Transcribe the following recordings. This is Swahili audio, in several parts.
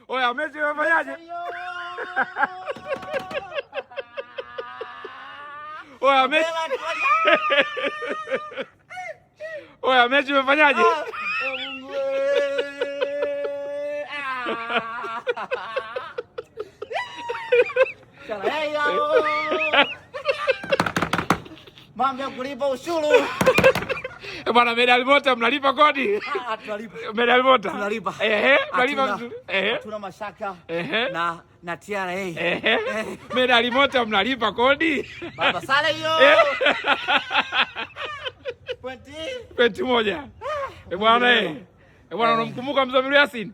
Oya, mechi imefanyaje? Oya, mechi. Oya, mechi imefanyaje? Mambo ya kulipa ushuru. Bwana Medal Mota mnalipa kodi? Tunalipa. Medal Mota. Tunalipa. Tunalipa vizuri. Hatuna mashaka. Na TRA. Medal Mota mnalipa kodi? Baba sala hiyo. Pointi moja. Bwana bwana unamkumbuka Mzamiru Yasin?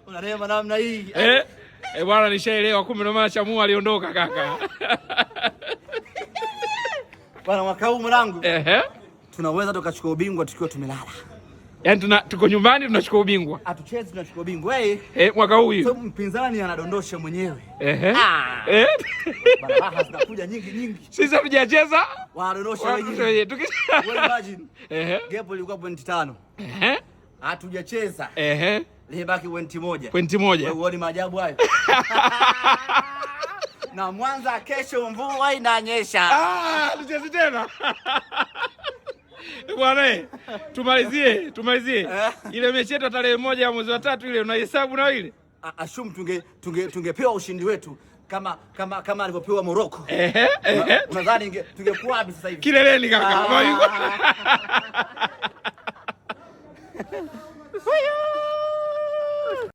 Unarema namna hii. Bwana nishaelewa kumbe ndo maana Chamua aliondoka kaka. Bwana mwaka huu mwanangu. Tunaweza tukachukua ubingwa tukiwa tumelala. Yaani tuko nyumbani tunachukua ubingwa. Hatuchezi tunachukua ubingwa. Mwaka huu hiyo. So mpinzani anadondosha mwenyewe. Bwana raha zinakuja nyingi. Sisi hatujacheza. Wanadondosha wenyewe. Wewe imagine. Gap ilikuwa pointi 5. Hatujacheza. Libaki pointi moja. Wewe uone maajabu hayo. Na Mwanza kesho mvua inanyesha. Tucheze tena. Bwana tumalizie. Ile mechi yetu tarehe 1 ya mwezi wa 3 ile unahesabu na ile? Assume tungepewa ushindi wetu kama alivyopewa Morocco. Unadhani tungekuwa wapi sasa hivi? Kileleni kaka.